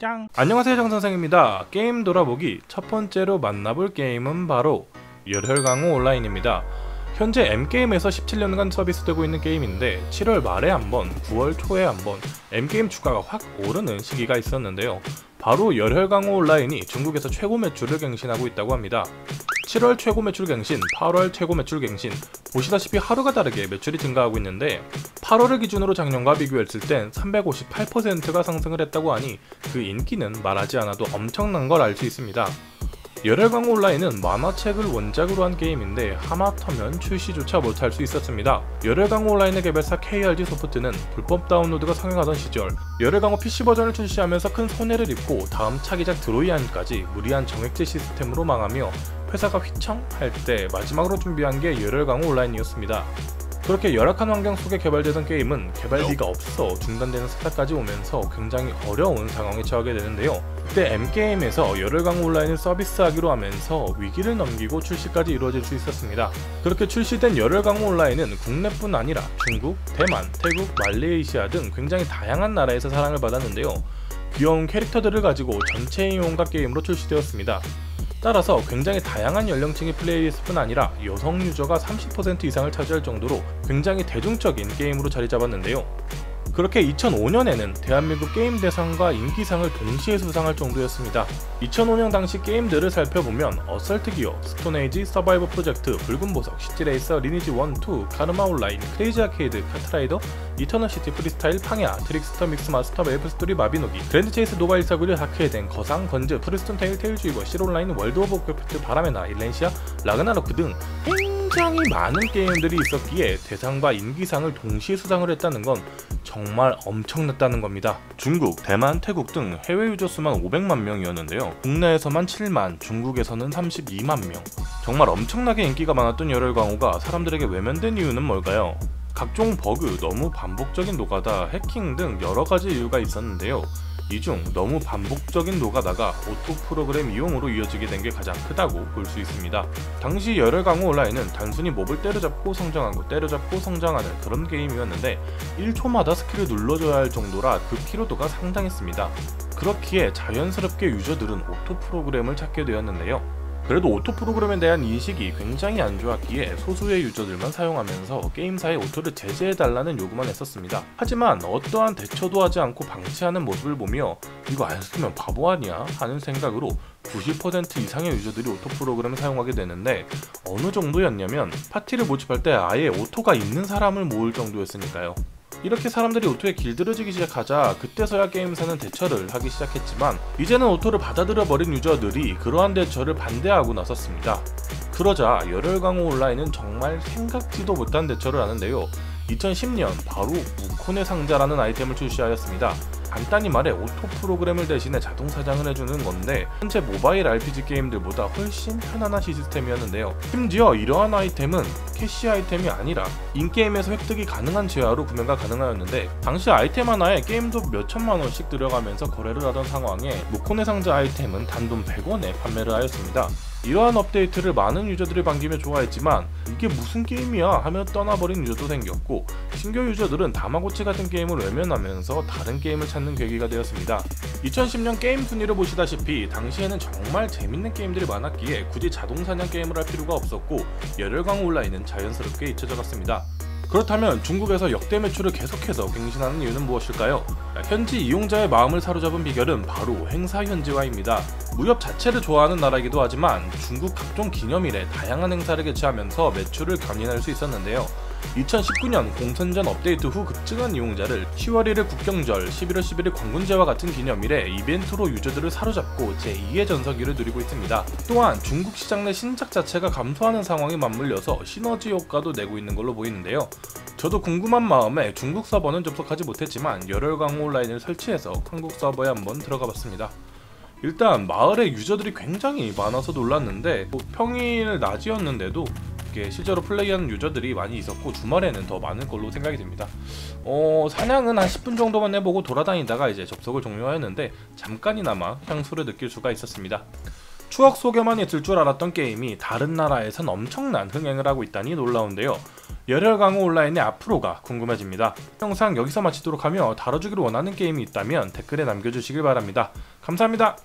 짱! 안녕하세요, 정선생입니다. 게임 돌아보기 첫 번째로 만나볼 게임은 바로 열혈강호 온라인입니다. 현재 M게임에서 17년간 서비스되고 있는 게임인데 7월 말에 한번, 9월 초에 한번 M게임 주가가 확 오르는 시기가 있었는데요. 바로 열혈강호 온라인이 중국에서 최고 매출을 갱신하고 있다고 합니다. 7월 최고 매출 갱신, 8월 최고 매출 갱신, 보시다시피 하루가 다르게 매출이 증가하고 있는데 8월을 기준으로 작년과 비교했을 땐 358%가 상승을 했다고 하니 그 인기는 말하지 않아도 엄청난 걸 알 수 있습니다. 열혈강호 온라인은 만화책을 원작으로 한 게임인데 하마터면 출시조차 못할 수 있었습니다. 열혈강호 온라인의 개발사 KRG 소프트는 불법 다운로드가 성행하던 시절 열혈강호 PC 버전을 출시하면서 큰 손해를 입고 다음 차기작 드로이안까지 무리한 정액제 시스템으로 망하며 회사가 휘청할 때 마지막으로 준비한 게 열혈강호 온라인이었습니다. 그렇게 열악한 환경 속에 개발되던 게임은 개발비가 없어 중단되는 사태까지 오면서 굉장히 어려운 상황에 처하게 되는데요. 그때 M게임에서 열혈강호 온라인을 서비스하기로 하면서 위기를 넘기고 출시까지 이루어질 수 있었습니다. 그렇게 출시된 열혈강호 온라인은 국내뿐 아니라 중국, 대만, 태국, 말레이시아 등 굉장히 다양한 나라에서 사랑을 받았는데요. 귀여운 캐릭터들을 가지고 전체 이용과 게임으로 출시되었습니다. 따라서 굉장히 다양한 연령층이 플레이했을 뿐 아니라 여성 유저가 30% 이상을 차지할 정도로 굉장히 대중적인 게임으로 자리 잡았는데요. 그렇게 2005년에는 대한민국 게임 대상과 인기상을 동시에 수상할 정도였습니다. 2005년 당시 게임들을 살펴보면 어설트 기어, 스톤에이지, 서바이버 프로젝트, 붉은 보석, 시티레이서, 리니지 1, 2, 카르마 온라인, 크레이지 아케이드, 카트라이더, 이터널 시티 프리스타일, 팡야, 트릭스터 믹스 마스터, 메이플 스토리, 마비노기, 그랜드 체이스 노바 149를 하케된 거상, 건즈, 프리스톤 테일, 테일주이버, 실온라인, 월드 오브 워크래프트, 바람의 나, 일렌시아, 라그나로크 등 굉장히 많은 게임들이 있었기에 대상과 인기상을 동시에 수상을 했다는 건 정말 엄청났다는 겁니다. 중국, 대만, 태국 등 해외 유저 수만 500만 명이었는데요. 국내에서만 7만, 중국에서는 32만 명. 정말 엄청나게 인기가 많았던 열혈강호가 사람들에게 외면된 이유는 뭘까요? 각종 버그, 너무 반복적인 노가다, 해킹 등 여러가지 이유가 있었는데요. 이 중 너무 반복적인 노가다가 오토 프로그램 이용으로 이어지게 된 게 가장 크다고 볼 수 있습니다. 당시 열혈강호 온라인은 단순히 몹을 때려잡고 성장하고 때려잡고 성장하는 그런 게임이었는데 1초마다 스킬을 눌러줘야 할 정도라 그 피로도가 상당했습니다. 그렇기에 자연스럽게 유저들은 오토 프로그램을 찾게 되었는데요. 그래도 오토 프로그램에 대한 인식이 굉장히 안 좋았기에 소수의 유저들만 사용하면서 게임사에 오토를 제재해달라는 요구만 했었습니다. 하지만 어떠한 대처도 하지 않고 방치하는 모습을 보며 이거 안 쓰면 바보 아니야? 하는 생각으로 90% 이상의 유저들이 오토 프로그램을 사용하게 되는데 어느 정도였냐면 파티를 모집할 때 아예 오토가 있는 사람을 모을 정도였으니까요. 이렇게 사람들이 오토에 길들여지기 시작하자 그때서야 게임사는 대처를 하기 시작했지만 이제는 오토를 받아들여버린 유저들이 그러한 대처를 반대하고 나섰습니다. 그러자 열혈강호 온라인은 정말 생각지도 못한 대처를 하는데요. 2010년 바로 무콘의 상자라는 아이템을 출시하였습니다. 간단히 말해 오토 프로그램을 대신해 자동 사장을 해주는 건데 현재 모바일 RPG 게임들보다 훨씬 편안한 시스템이었는데요. 심지어 이러한 아이템은 캐시 아이템이 아니라 인게임에서 획득이 가능한 재화로 구매가 가능하였는데 당시 아이템 하나에 게임도 몇천만 원씩 들어가면서 거래를 하던 상황에 무콘의 상자 아이템은 단돈 100원에 판매를 하였습니다. 이러한 업데이트를 많은 유저들이 반기며 좋아했지만 이게 무슨 게임이야 하며 떠나버린 유저도 생겼고 신규 유저들은 다마고치 같은 게임을 외면하면서 다른 게임을 찾는 계기가 되었습니다. 2010년 게임 순위를 보시다시피 당시에는 정말 재밌는 게임들이 많았기에 굳이 자동사냥 게임을 할 필요가 없었고 열혈강호 온라인은 자연스럽게 잊혀져 갔습니다. 그렇다면 중국에서 역대 매출을 계속해서 갱신하는 이유는 무엇일까요? 현지 이용자의 마음을 사로잡은 비결은 바로 행사 현지화입니다. 무협 자체를 좋아하는 나라이기도 하지만 중국 각종 기념일에 다양한 행사를 개최하면서 매출을 견인할 수 있었는데요. 2019년 공선전 업데이트 후 급증한 이용자를 10월 1일 국경절, 11월 11일 광군제와 같은 기념일에 이벤트로 유저들을 사로잡고 제2의 전성기를 누리고 있습니다. 또한 중국 시장 내 신작 자체가 감소하는 상황에 맞물려서 시너지 효과도 내고 있는 걸로 보이는데요. 저도 궁금한 마음에 중국 서버는 접속하지 못했지만 열혈강호 온라인을 설치해서 한국 서버에 한번 들어가 봤습니다. 일단 마을에 유저들이 굉장히 많아서 놀랐는데 평일 낮이었는데도 실제로 플레이하는 유저들이 많이 있었고 주말에는 더 많을 걸로 생각이 됩니다. 사냥은 한 10분 정도만 해보고 돌아다니다가 이제 접속을 종료하였는데 잠깐이나마 향수를 느낄 수가 있었습니다. 추억 속에만 있을 줄 알았던 게임이 다른 나라에선 엄청난 흥행을 하고 있다니 놀라운데요. 열혈강호 온라인의 앞으로가 궁금해집니다. 영상 여기서 마치도록 하며 다뤄주기를 원하는 게임이 있다면 댓글에 남겨주시길 바랍니다. 감사합니다.